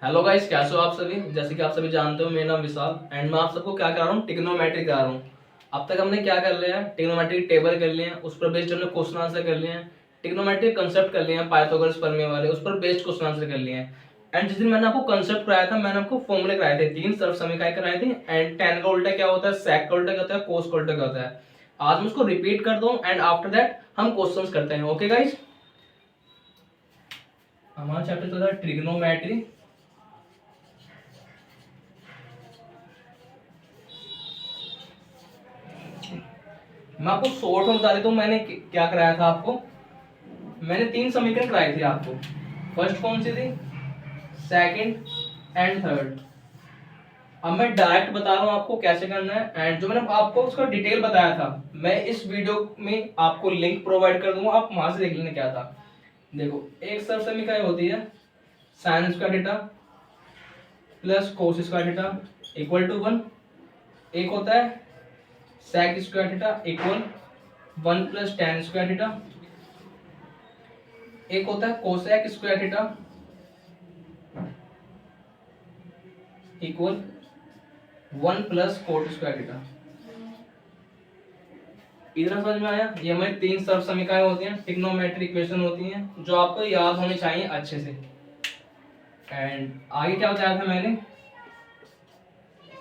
Hello guys, कैसे हो आप सभी। जैसे कि आप सभी जानते हो, मेरा नाम विशाल एंड मैं आप सबको क्या करा रहा हूँ, ट्रिग्नोमेट्री करा रहा हूँ। अब तक हमने क्या कर लिया है, ट्रिग्नोमेट्री टेबल कर लिए हैं, उस पर बेस्ड हमने क्वेश्चन आंसर कर लिए हैं। ट्रिग्नोमेट्री कंसेप्ट कर लिए हैं, पाइथागोरस प्रमेय वाले, उस पर बेस्ड क्वेश्चन आंसर कर लिए हैं। एंड जिस दिन मैंने आपको कंसेप्ट कराया था, मैंने आपको फॉर्मूले कराए थे, 3 सर्व समीकरण कराए थे। एंड tan का उल्टा क्या होता है, sec का उल्टा क्या होता है, cos का उल्टा क्या होता है। आज मैं उसको रिपीट कर दूं एंड आफ्टर दैट हम क्वेश्चंस करते हैं। ओके गाइस, हमारा चैप्टर चल रहा है ट्रिग्नोमेट्री। मैं आपको शॉर्ट में बता देता हूँ मैंने क्या कराया था आपको। मैंने 3 समीकरण कराए थे आपको। फर्स्ट कौन सी थी, सेकंड एंड थर्ड। अब मैं डायरेक्ट बता रहा हूँ आपको कैसे करना है। एंड जो मैंने आपको उसका डिटेल बताया था, मैं इस वीडियो में आपको लिंक प्रोवाइड कर दूंगा, आप वहां से देख लेना क्या था। देखो, एक सर्व समीकरण होती है sine square theta plus cos square theta equal to 1। एक होता है sec square theta equal 1 plus tan square theta. एक होता है cosec square theta equal 1 plus cot square theta. इतना समझ में आया। ये हमारी 3 सर्व समीकरण होती हैं, ट्रिग्नोमेट्रिक इक्वेशन होती हैं, जो आपको याद होनी चाहिए अच्छे से। एंड आगे क्या बताया था मैंने,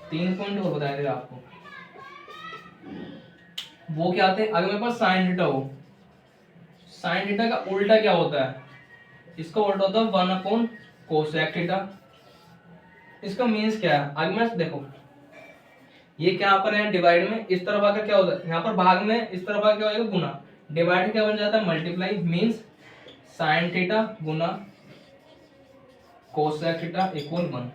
3 पॉइंट और बताए थे आपको। वो क्या थे, अगर मेरे पास साइन थीटा हो, साइन थीटा का उल्टा क्या होता है, इसका उल्टा होता है 1 अपॉन कोसेक थीटा। इसका मीन्स क्या है, आगे मैं देखो, ये क्या पर है डिवाइड में, इस तरफ आकर क्या होता है, यहाँ पर भाग में इस तरफ आकर क्या होगा, गुना। डिवाइड क्या बन जाता है, मल्टीप्लाई। मीन्स साइन थीटा गुना कोसेक थीटा इक्वल 1।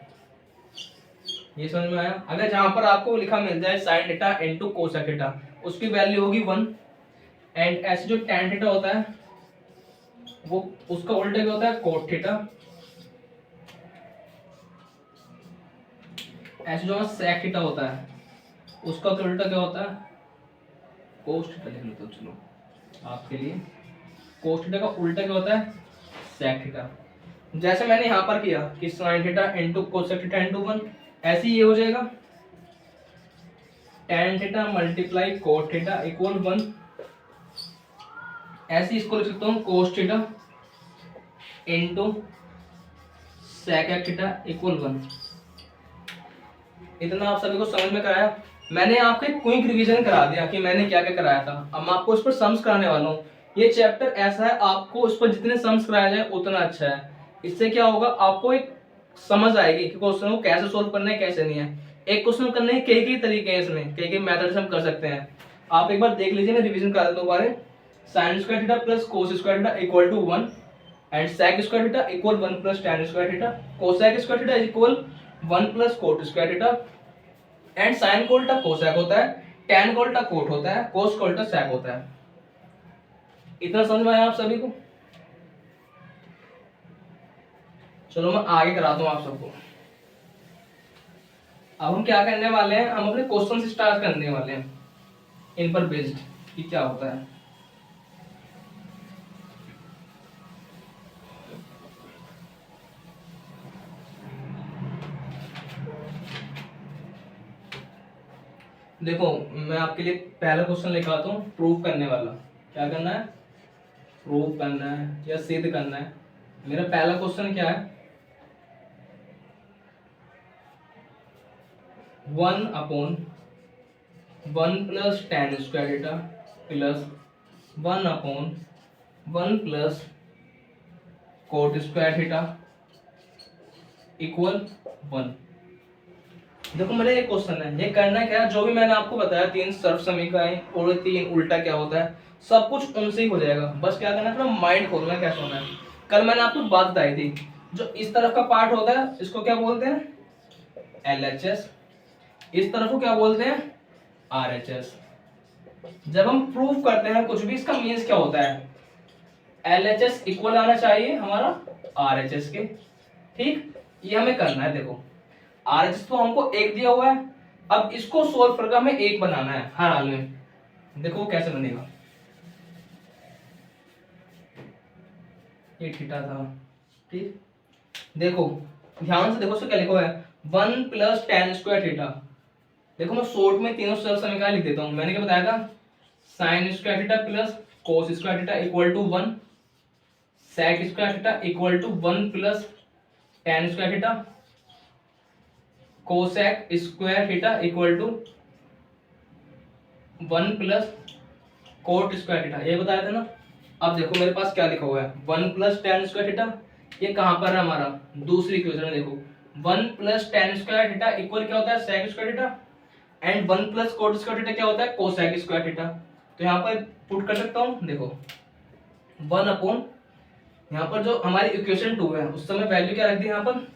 ये समझ में आया। अगर जहां पर आपको लिखा मिल जाए sign theta into cosec theta, उसकी वैल्यू होगी 1। एंड ऐसे जो tan थीटा होता है, वो उसका उल्टा क्या होता है, कोट थीटा। ऐसे जो सेक थीटा होता है, उसका उल्टा क्या होता है, कोस थीटा। लिख लेते हो चलो आपके लिए। कोस थीटा का उल्टा क्या होता है, सेक थीटा। जैसे मैंने यहाँ पर किया कि sine theta into cosec theta into 1, ऐसे ही ये हो जाएगा tan theta multiply cot theta equal 1। ऐसे इसको लिख सकता हूँ cos theta into sec theta equal 1। इतना आप सभी को समझ में कराया। मैंने आपको एक क्विक रिवीजन करा दिया कि मैंने क्या क्या कराया था। अब मैं आपको इस पर सम्स कराने वाला हूँ। ये चैप्टर ऐसा है, आपको उस पर जितने सम्स कराया जाए उतना अच्छा है। इससे क्या होगा, आपको एक समझ आएगी कि क्वेश्चन को कैसे सोल्व करना है, कैसे नहीं है। एक क्वेश्चन करने के कई कई तरीके हैं, इसमें कई कई मेथड्स हम कर सकते हैं। आप एक बार देख लीजिए, मैं रिवीजन करा देता हूँ दोबारा। Sine square theta plus cos square theta equal to 1 and sec square theta equal 1 plus tan square theta. Cosec square theta equal 1 plus cot square theta. And sine का उल्टा कोसेक होता है, tan का उल्टा कोट होता है, कोस का उल्टा सेक होता है। इतना समझ में आया आप सभी को। चलो मैं आगे कराता हूँ आप सबको। अब हम क्या करने वाले हैं, हम अपने क्वेश्चन से स्टार्ट करने वाले हैं, इन पर बेस्ड कि क्या होता है। देखो, मैं आपके लिए पहला क्वेश्चन लेकर आता हूँ, प्रूफ करने वाला। क्या करना है, प्रूफ करना है या सिद्ध करना है। मेरा पहला क्वेश्चन क्या है, 1 upon 1 plus tan square theta plus 1 upon 1 plus cot square theta equal 1। देखो, मेरा ये क्वेश्चन है, ये करना क्या है, जो भी मैंने आपको बताया 3 सर्व समीकरण और 3 उल्टा क्या होता है, सब कुछ उनसे ही हो जाएगा। बस क्या करना है, थोड़ा माइंड खोलना कैसे होना है। कल मैंने आपको बात बताई थी, जो इस तरफ का पार्ट होता है इसको क्या बोलते हैं, LHS। इस तरफ को क्या बोलते हैं, RHS। जब हम प्रूफ करते हैं कुछ भी, इसका मीन्स क्या होता है, LHS इक्वल आना चाहिए हमारा RHS के। ठीक, ये हमें करना है। देखो, RHS तो हमको 1 दिया हुआ है, अब इसको सोल्व करके हमें 1 बनाना है हर हाल में। देखो वो कैसे बनेगा, ये थीटा था। ठीक, देखो ध्यान से देखो, उसको क्या लिखा हुआ है, 1 प्लस टेन स्क्वायर थीटा। देखो मैं शॉर्ट में तीनों सरल समीकरण लिख देता हूँ। मैंने क्या बताया था, sine square theta plus cos square theta equal to 1, sec square theta equal to 1 plus tan square theta, cosec square theta equal to 1 plus cot square theta, ये बताया था ना। अब देखो मेरे पास क्या लिखा हुआ है, 1 प्लस टेन स्क्वायर थीटा, ये कहां पर है हमारा, दूसरी इक्वेशन में देखो, 1 plus tan square theta equal क्या होता है, sec square theta, and 1 plus cot square theta क्या होता है, कोसेक स्क्वायर थीटा। तो यहाँ पर पुट कर सकता हूँ, देखो 1 अपॉन, यहाँ पर जो हमारी इक्वेशन 2 है उस समय वैल्यू क्या रख दी, यहाँ पर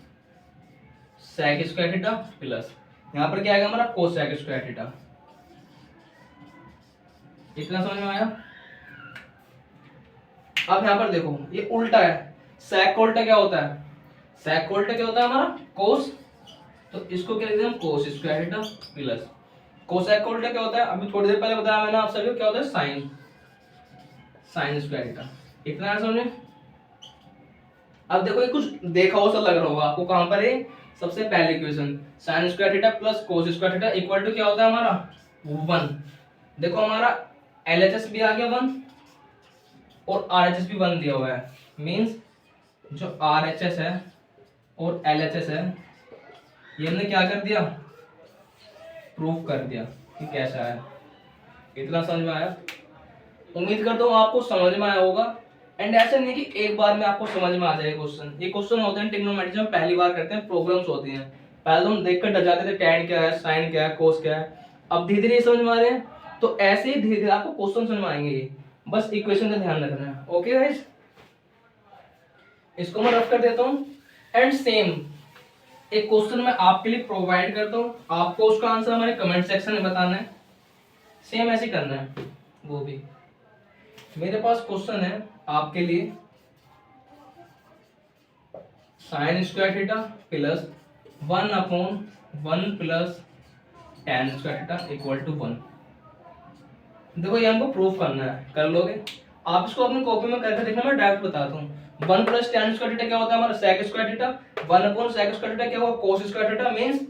सेक स्क्वायर थीटा प्लस यहाँ पर क्या आएगा हमारा, कोसेक स्क्वायर थीटा। इतना समझ में आया। अब यहाँ पर देखो ये उल्टा है, सेक का उल्टा क्या होता है, सेक का उल्टा क्या होता है हमारा, कोस। तो इसको क्या लिखते हैं, कोस स्क्वायर थीटा प्लस कोसेक का उल्टा क्या होता है, अभी थोड़ी देर पहले बताया मैंने आप सभी को, क्या होता है, साइन, साइन स्क्वायर थीटा। इतना है समझे। अब देखो ये कुछ देखा हो सा लग रहा होगा आपको, कहां पर है, सबसे पहले equation sine square theta plus cos square theta equal to क्या होता है हमारा, 1। देखो हमारा एलएचएस भी आ गया 1 और आरएचएस भी 1 दिया हुआ है। मींस जो आरएचएस है और एलएचएस है ये हमने क्या कर दिया, प्रूफ कर दिया कि कैसा है। इतना समझ में आया। उम्मीद करता हूँ आपको समझ में आया होगा। एंड ऐसा नहीं कि एक बार में आपको समझ में आ जाए क्वेश्चन। ये क्वेश्चन होते हैं ट्रिग्नोमेट्री में पहली बार करते हैं, प्रॉब्लम्स होती हैं। पहले तो हम देखकर डर जाते थे, टैन क्या है, साइन क्या है, कोस क्या है। अब धीरे धीरे समझ में आ रहे हैं, तो ऐसे ही धीरे धीरे आपको क्वेश्चन समझ में आएंगे। ये बस इक्वेशन का ध्यान रखना है। ओके गाइस, इसको मैं रफ कर देता हूँ। एंड सेम एक क्वेश्चन मैं आपके लिए प्रोवाइड करता हूँ, आपको उसका आंसर हमारे कमेंट सेक्शन में बताना है। सेम ऐसे करना है। वो भी मेरे पास क्वेश्चन है आपके लिए, sine square theta plus 1 upon 1 plus tan square theta equal to 1। देखो ये हमको प्रूफ करना है, कर लोगे आप इसको अपनी कॉपी में करके देखना, मैं डायरेक्ट बताता हूँ। 1 प्लस टेन स्क्वायर थीटा क्या होता है हमारा, sec square theta. 1 upon sec square theta क्या होगा, cos square theta. Means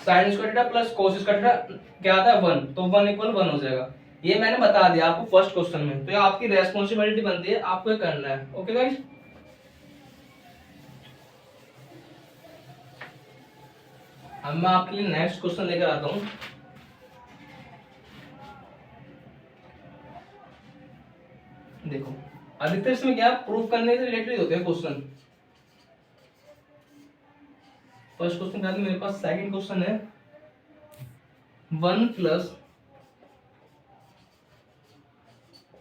sine square theta plus cos square theta क्या आता है, 1। तो 1 इक्वल 1 हो जाएगा। ये मैंने बता दिया आपको फर्स्ट क्वेश्चन में, तो ये आपकी रेस्पॉन्सिबिलिटी बनती है, आपको ये करना है। ओके गाइस, अब मैं आपके लिए नेक्स्ट क्वेश्चन लेकर आता हूं। देखो अधिकतर इसमें क्या प्रूफ करने से रिलेटेड होते हैं क्वेश्चन। फर्स्ट क्वेश्चन का मेरे पास सेकंड क्वेश्चन है, 1 plus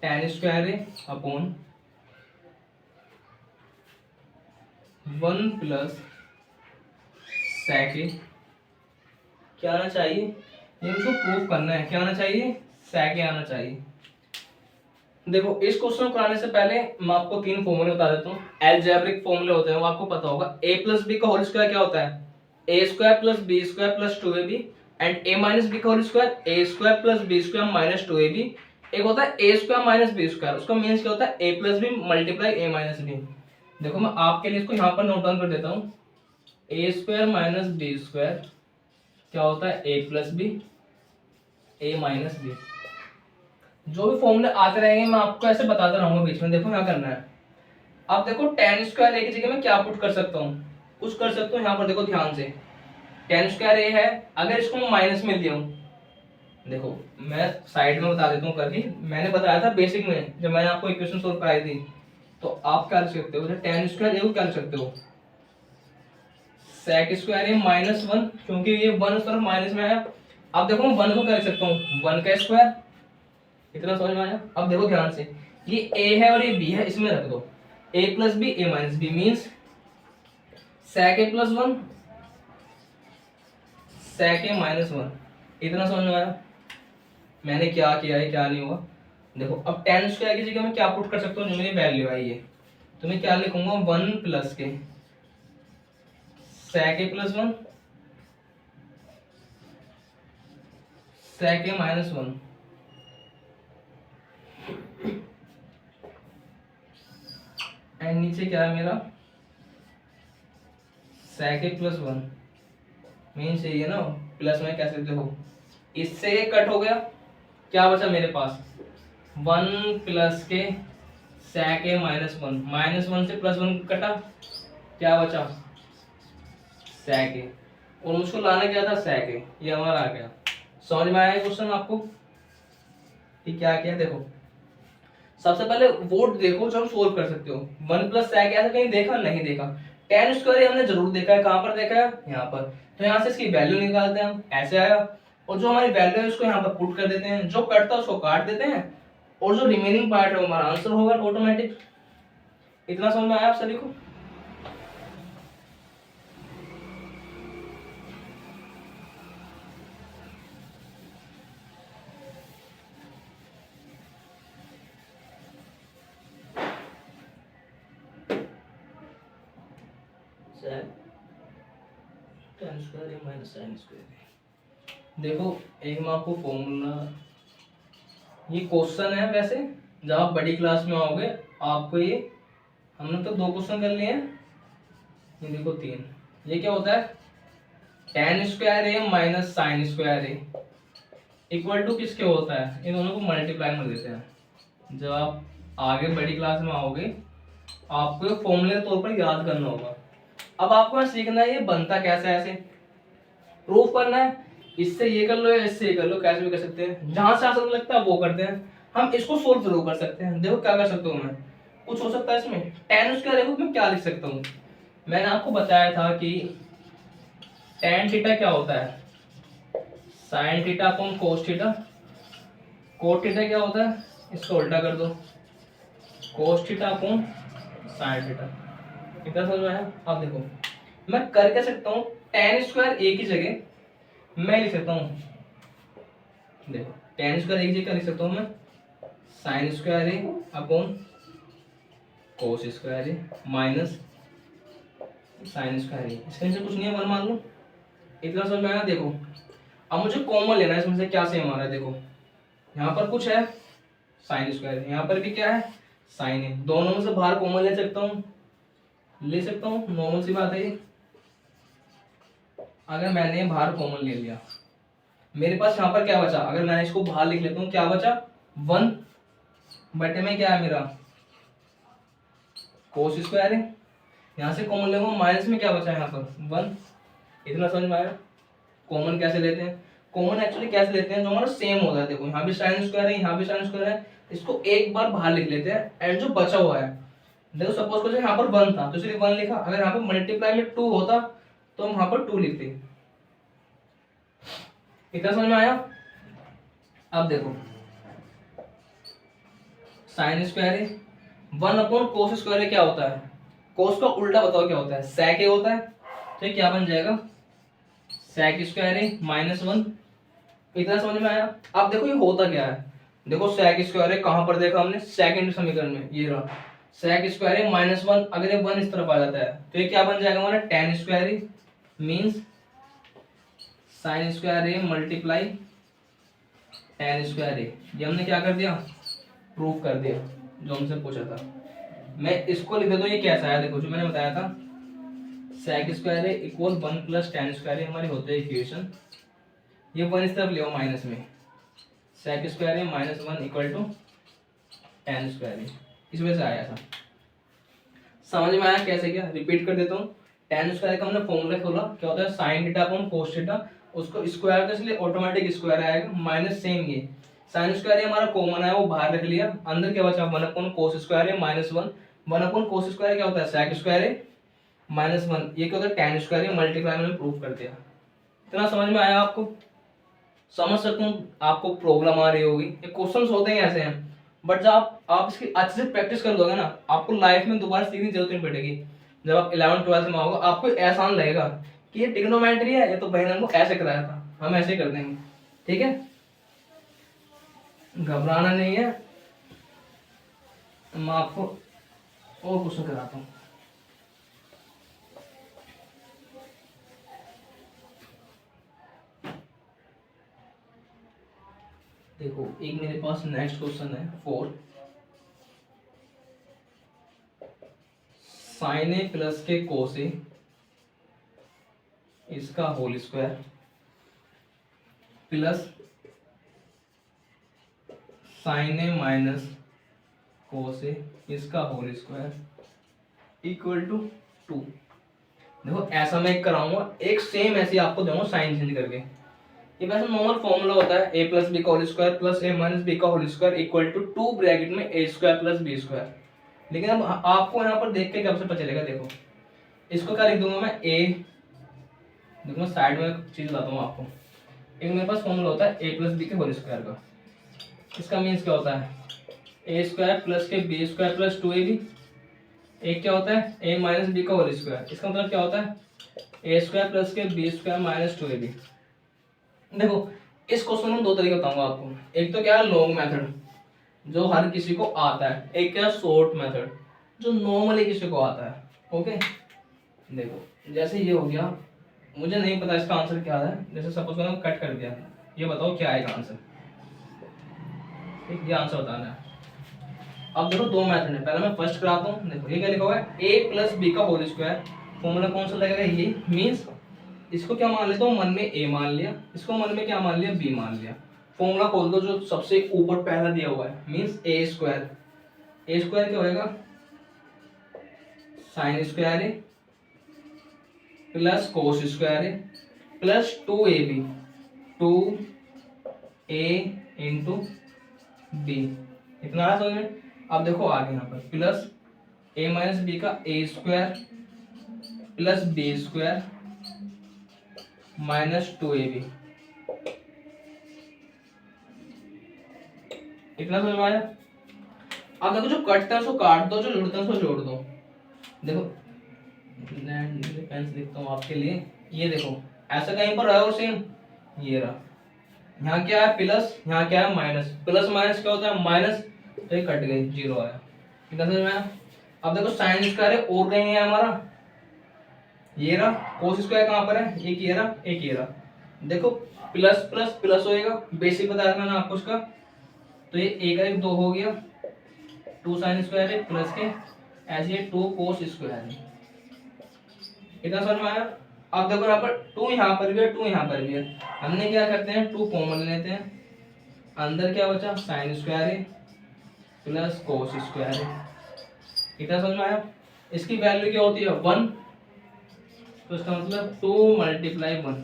tan square upon 1 plus sec क्या आना चाहिए, ये मुझको प्रूफ करना है। क्या आना चाहिए, सेक आना चाहिए। देखो इस क्वेश्चन को कराने से पहले मैं आपको 3 फॉर्मूले बता देता हूँ। अलजेब्रिक फॉर्मूले होते हैं, वो आपको पता होगा। a प्लस बी का होल स्क्वायर क्या होता है, a square plus B square plus 2ab, and a minus B का whole square a square plus B square minus 2ab। एक होता है a square minus B square, उसका मीन्स क्या होता है, a plus B multiply a minus B. देखो मैं आपके लिए इसको यहाँ पर नोट डाउन कर देता हूँ। a square minus B square क्या होता है, a plus B a minus B. जो भी फॉर्मूले आते रहेंगे मैं आपको ऐसे बताता रहूंगा बीच में। देखो क्या करना है, अब देखो टेन स्क्वायर ए की जगह मैं क्या पुट कर सकता हूँ, कुछ कर सकता हूँ। यहाँ पर देखो ध्यान से, टेन स्क्वायर ए है, अगर इसको मैं माइनस में लिया हूँ, देखो मैं साइड में बता देता हूँ करके। मैंने बताया था बेसिक में जब मैंने आपको इक्वेशन सोल्व कराई थी, तो आप क्या लिख सकते हो, टेन स्क्वायर ए को क्या लिख सकते हो, सेक स्क्वायर ए माइनस 1, क्योंकि ये 1 उस तरफ माइनस में आया। अब देखो मैं 1 को क्या लिख सकता हूँ, 1 का स्क्वायर। इतना समझ में आया। अब देखो ध्यान से, ये a है और ये b है, इसमें रख दो a plus B a minus B, means sec a plus 1 sec a minus 1। इतना समझ में आया मैंने क्या किया है, क्या नहीं हुआ। देखो अब टेन स्क्वायर की जगह मैं क्या पुट कर सकता हूँ, जो मेरी वैल्यू आई है, तो मैं क्या लिखूंगा, 1 प्लस के sec a plus 1 sec a minus 1। And नीचे क्या है मेरा, sec a plus one means ये ना प्लस में कैसे लिखते हो, इससे ये कट हो गया, क्या बचा मेरे पास वन प्लस के sec a minus one, minus one से प्लस वन कटा, क्या बचा sec a, और मुझको लाना क्या था sec a, ये हमारा आ गया। समझ में आया क्वेश्चन आपको कि क्या क्या? देखो सबसे पहले वोट देखो जो हम सोल्व कर सकते हो। वन प्लस sec ऐसा कहीं देखा नहीं देखा, टेन स्क्वायर हमने जरूर देखा है, कहां पर देखा है यहाँ पर, तो यहाँ से इसकी वैल्यू निकालते हैं हम, ऐसे आया, और जो हमारी वैल्यू है उसको यहाँ पर पुट कर देते हैं, जो कटता है उसको काट देते हैं, और जो रिमेनिंग पार्ट है हमारा आंसर होगा ऑटोमेटिक। इतना समझ में आया आप सभी को? tan square A minus sin square. देखो एक मैं आपको फॉर्मूला, ये क्वेश्चन है वैसे, जब आप बड़ी क्लास में आओगे आपको ये, हमने तो 2 क्वेश्चन कर लिए हैं, ये देखो 3। ये क्या होता है, tan square A minus sin square A equal to किसके होता है, इन दोनों को मल्टीप्लाई कर देते हैं। जब आप आगे बड़ी क्लास में आओगे आपको ये फॉर्मूले के तौर पर याद करना होगा। अब आपको सीखना है ये बनता कैसे है, ऐसे प्रूफ करना है, इससे ये कर लो या इससे ये कर लो, कैसे भी कर सकते हैं, जहां से आसान लगता है वो करते हैं। हम इसको सोल्व जरूर कर सकते हैं। देखो क्या कर सकता हूँ मैं, कुछ हो सकता है इसमें, tan स्क्वायर देखो मैं क्या लिख सकता हूँ, मैंने आपको बताया था कि tan थीटा क्या होता है, sin theta upon cos theta, cot theta क्या होता है, इसको उल्टा कर दो, cos theta upon sin theta. कितना समझ में आया? अब देखो मैं कर क्या सकता हूँ, tan स्क्वायर एक ही जगह मैं लिख सकता हूँ, देखो tan स्क्वायर एक जगह लिख सकता हूँ मैं, sin square A upon cos square A minus sin square ए, इसके नीचे कुछ नहीं है, वन मान लो। इतना समझ में आया? देखो अब मुझे कॉमन लेना है इसमें से, क्या सेम आ रहा है, देखो यहाँ पर कुछ है sin स्क्वायर, यहाँ पर भी क्या है sin है, दोनों में से बाहर कॉमन ले सकता हूँ, नॉर्मल सी बात है ये। अगर मैंने बाहर कॉमन ले लिया, मेरे पास यहाँ पर क्या बचा, अगर मैं इसको बाहर लिख लेता हूँ क्या बचा, वन बटे में क्या है मेरा कोस स्क्वायर है, यहाँ से कॉमन लेंगे माइनस में क्या बचा यहाँ पर वन। इतना समझ में आया? कॉमन कैसे लेते हैं, कॉमन एक्चुअली कैसे लेते हैं, जो हमारा सेम होता है, देखो यहाँ भी sin स्क्वायर है, यहाँ भी sin स्क्वायर है, इसको एक बार बाहर लिख लेते हैं, एंड जो बचा हुआ है, देखो सपोज करो यहाँ पर वन था तो इसलिए वन लिखा, अगर यहाँ पर मल्टीप्लाई में टू होता तो हम यहाँ पर टू लिखते। इतना समझ में आया? अब देखो साइन स्क्वायर है, वन अपॉन कोस स्क्वायर है, क्या होता है, कोस का उल्टा बताओ क्या होता है, sec a होता है, तो ये क्या बन जाएगा sec स्क्वायर है माइनस वन। इतना समझ में आया? अब देखो ये होता क्या है, देखो sec स्क्वायर है कहां पर देखा हमने, सेकंड समीकरण में, ये रहा sec स्क्वायर है माइनस वन, अगर ये वन इस तरफ आ जाता है तो ये क्या बन जाएगा हमारा tan स्क्वायर है मीन्स sin स्क्वायर है मल्टीप्लाई tan स्क्वायर है। ये हमने क्या कर दिया, प्रूफ कर दिया जो हमसे पूछा था। मैं इसको लिख देता हूँ, ये कैसा है, देखो जो मैंने बताया था sec स्क्वायर है equal one plus tan square है, हमारी होते हैं इक्वेशन, ये वन इस तरफ ले आओ माइनस में, sec स्क्वायर है minus one equal to tan square है, इस वजह से आया था। समझ में आया कैसे, क्या रिपीट कर देता हूँ, tan स्क्वायर का हमने फॉर्मूला खोला, क्या होता है sin theta upon cos theta, उसको स्क्वायर तो इसलिए ऑटोमेटिक स्क्वायर आएगा, माइनस सेम ये sin स्क्वायर हमारा कॉमन है वो बाहर रख लिया, अंदर क्या बचा वन अपॉन cos स्क्वायर है minus one, one upon cos square क्या होता है sec स्क्वायर है माइनस वन, ये क्या होता है tan स्क्वायर है मल्टीप्लाई में प्रूफ कर दिया। इतना समझ में आया आपको? समझ सकता हूँ आपको प्रॉब्लम आ रही होगी, ये क्वेश्चंस होते हैं ऐसे हैं, बट जब आप इसकी अच्छे से प्रैक्टिस कर लोगे ना, आपको लाइफ में दोबारा सीखने की जरूरत नहीं पड़ेगी। जब आप 11th-12th में आओगे आपको एहसान लगेगा कि ये ट्रिग्नोमेट्री है, ये तो बहन हमको ऐसे कराया था, हम ऐसे कर देंगे। ठीक है, घबराना नहीं है, मैं आपको और क्वेश्चन कराता हूँ। देखो एक मेरे पास नेक्स्ट क्वेश्चन है 4, sin a प्लस के cos a इसका whole square plus sign A minus cos ए इसका होल स्क्वायर इक्वल टू 2। देखो ऐसा मैं कराऊंगा, एक सेम ऐसे आपको दूंगा साइन चेंज करके। ये वैसे नॉर्मल फॉर्मूला होता है ए प्लस बी का whole square plus A minus B का whole square equal to 2 bracket में A square plus B square. लेकिन अब आपको यहाँ पर देख के कब से पता चलेगा, देखो इसको क्या लिख दूंगा मैं ए, देखो मैं साइड में चीज लाता हूँ आपको। एक मेरे पास फॉर्मूला होता है ए प्लस बी के होल स्क्वायर का, इसका मीन्स क्या होता है ए स्क्वायर प्लस के बी स्क्वायर प्लस 2ab। एक क्या होता है ए माइनस बी का होल स्क्वायर, इसका मतलब क्या होता है ए स्क्वायर प्लस के बी स्क्वायर माइनस 2ab। देखो इस क्वेश्चन में दो तरीके बताऊंगा आपको, एक तो क्या है लॉन्ग मेथड जो हर किसी को आता है, एक क्या है शॉर्ट मेथड जो नॉर्मली किसी को आता है। ओके देखो जैसे ये हो गया, मुझे नहीं पता इसका आंसर क्या है, जैसे सपोज मैंने कट कर दिया, ये बताओ क्या आएगा आंसर, ठीक ये आंसर बताना है। अब देखो दो मेथड है, पहले मैं फर्स्ट कराता हूँ। देखो ये क्या लिखा हुआ है ए प्लस बी का होल स्क्वायर, फॉर्मूला कौन सा लगेगा ये, मीन्स इसको क्या मान लेता हूँ मन में ए मान लिया, इसको मन में क्या मान लिया बी मान लिया। फॉर्मूला खोल दो जो सबसे ऊपर पहला दिया हुआ है, means A square, A square क्या होएगा sine square A plus cos square A plus 2ab 2a into B, इतना है समझ में। अब देखो आगे यहाँ पर प्लस ए माइनस बी का A square plus B square minus 2ab, इतना समझ में आया। अब देखो जो कटता है उसको काट दो, जो जुड़ता है उसको जोड़ दो। देखो पेन से लिखता हूँ आपके लिए, ये देखो ऐसा कहीं पर रहा और सेम ये रहा, यहाँ क्या है प्लस यहाँ क्या है माइनस, प्लस माइनस क्या होता है माइनस, तो ये कट गई जीरो आया, कितना समझ में आया। अब देखो साइन स्क्वायर है और कहीं है हमारा, ये रहा कोस स्क्वायर कहाँ पर है, एक ये रहा एक ये रहा। देखो प्लस प्लस प्लस होएगा, बेसिक बताया था मैंने आपको उसका, तो ये एक एक दो हो गया, 2 साइन स्क्वायर है प्लस के ऐसे 2 कोस स्क्वायर है, इतना समझ में आया। अब देखो यहाँ पर 2 यहाँ पर भी है 2 यहाँ पर भी है, हमने क्या करते हैं 2 कॉमन लेते हैं, अंदर क्या बचा साइन स्क्वायर है प्लस कोस स्क्वायर है, इतना समझ में आया। इसकी वैल्यू क्या होती है 1, तो इसका मतलब 2 × 1,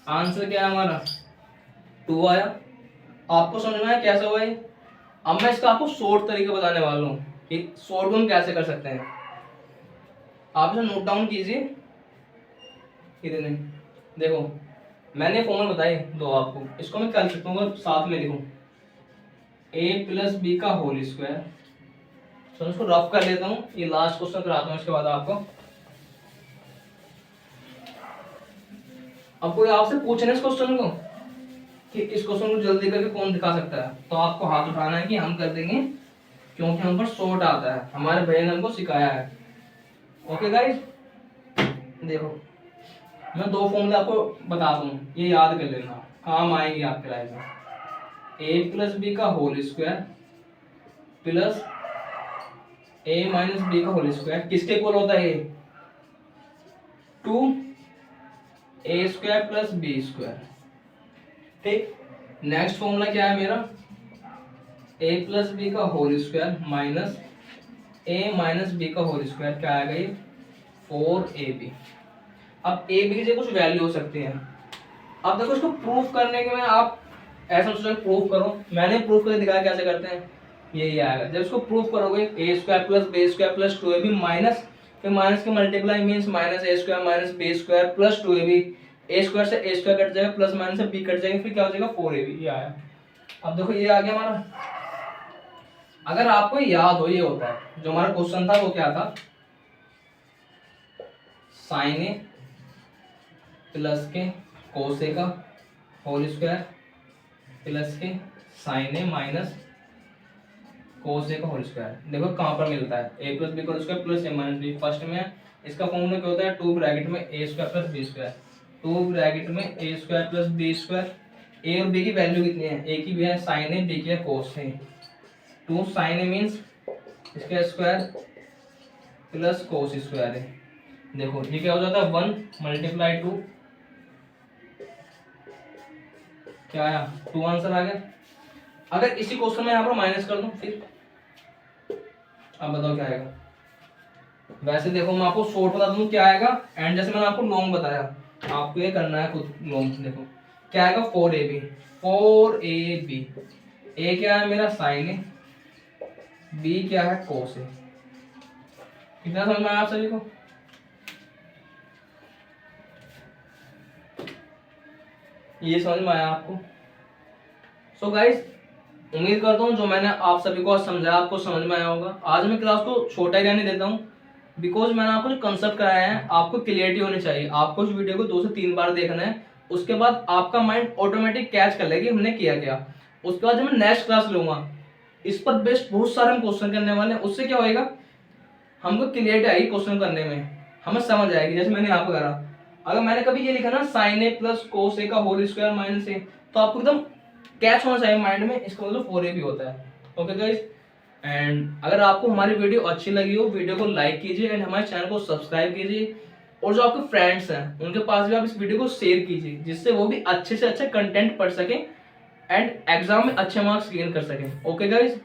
आंसर क्या है हमारा 2 आया। आपको समझ में आया कैसे हुआ ये। अब मैं इसका आपको शॉर्ट तरीके बताने वाला हूँ कि शॉर्ट में हम कैसे कर सकते हैं, आप इसे नोट डाउन कीजिए कितने। देखो मैंने फॉर्मूला बताई दो आपको, इसको मैं कर सकता हूँ साथ में लिखूं a प्लस बी का होल स्क्वायर, तो इसको रफ कर लेता हूँ, ये लास्ट क्वेश्चन कराता हूँ इसके बाद आपको। अब कोई आपसे पूछे ना इस क्वेश्चन को कि इस क्वेश्चन को जल्दी करके कौन दिखा सकता है, तो आपको हाथ उठाना है कि हम कर देंगे, क्योंकि हम पर शॉर्ट आता है, हमारे भैया ने हमको सिखाया है। ओके गाइस देखो मैं 2 फॉर्मूले आपको बताता हूँ, ये याद कर लेना, काम आएंगे आपके लाइफ में। ए प्लस बी का whole square plus A minus B का होल स्क्वायर किसके इक्वल होता है 2 ए स्क्वायर प्लस बी स्क्वायर, ठीक। नेक्स्ट फॉर्मूला क्या है मेरा ए प्लस बी का होल स्क्वायर माइनस ए माइनस बी का होल स्क्वायर, क्या आएगा ये 4ab। अब ए बी की कुछ वैल्यू हो सकती है। अब देखो इसको प्रूफ करने के में आप ऐसा सोचो प्रूफ करो, मैंने प्रूफ करके दिखाया कैसे करते हैं, यही आएगा। जब इसको प्रूफ करोगे A square plus B square plus 2ab minus, फिर माइनस के multiply means minus A square minus B square plus 2ab, A square से ए स्क्वायर कट जाएगा प्लस माइनस से बी कट जाएगा, फिर क्या हो जाएगा 4ab, ये आया। अब देखो ये आ गया हमारा। अगर आपको याद हो ये होता है जो हमारा क्वेश्चन था वो क्या था साइन ए प्लस के कोस ए का होल स्क्वायर प्लस के sine A minus cos A का होल स्क्वायर। देखो कहाँ पर मिलता है ए प्लस बी का whole square plus A minus B, first में इसका फॉर्मूला क्या होता है 2 ब्रैकेट में A square plus B square, 2 bracket में A square plus B square. A और बी की वैल्यू कितनी है, ए की भी है साइन ए, बी की है कोस ए, 2 साइन ए मीन्स इसका स्क्वायर प्लस कोस स्क्वायर है। देखो ये क्या हो जाता है 1 × 2 क्या आया, 2 आंसर आ गया। अगर इसी क्वेश्चन में यहाँ पर माइनस कर दूं फिर, अब बताओ क्या आएगा। वैसे देखो मैं आपको शॉर्ट बता दूं क्या आएगा, एंड जैसे मैंने आपको लॉन्ग बताया, आपको ये करना है खुद लॉन्ग। देखो क्या आएगा, 4ab, 4ab। ए क्या है मेरा साइन ए, बी क्या है कोस ए। कितना समझ में आया आप सभी को? ये समझ में आया आपको? सो गाइस, उम्मीद करता हूँ जो मैंने आप सभी को आज समझाया आपको समझ में आया होगा। आज मैं क्लास को छोटा ही रहने देता हूँ, बिकॉज मैंने आपको जो कंसेप्ट कराया है आपको क्लियरिटी होनी चाहिए। आपको उस वीडियो को 2 से 3 बार देखना है, उसके बाद आपका माइंड ऑटोमेटिक कैच कर लेगी हमने किया क्या। उसके बाद जब मैं नेक्स्ट क्लास लूंगा, इस पर बेस्ड बहुत सारे हम क्वेश्चन करने वाले हैं। उससे क्या होएगा, हमको क्लियरिटी आएगी क्वेश्चन करने में, हमें समझ आएगी। जैसे मैंने यहाँ पर करा, अगर मैंने कभी ये लिखा ना sign A plus cos A का होल स्क्वायर माइनस ए, तो आपको एकदम कैच होना चाहिए माइंड में, इसका मतलब 4ab होता है। ओके गाइस, एंड अगर आपको हमारी वीडियो अच्छी लगी हो, वीडियो को लाइक कीजिए एंड हमारे चैनल को सब्सक्राइब कीजिए, और जो आपके फ्रेंड्स हैं उनके पास भी आप इस वीडियो को शेयर कीजिए, जिससे वो भी अच्छे से अच्छे कंटेंट पढ़ सकें एंड एग्जाम में अच्छे मार्क्स गेन कर सकें। Okay guys.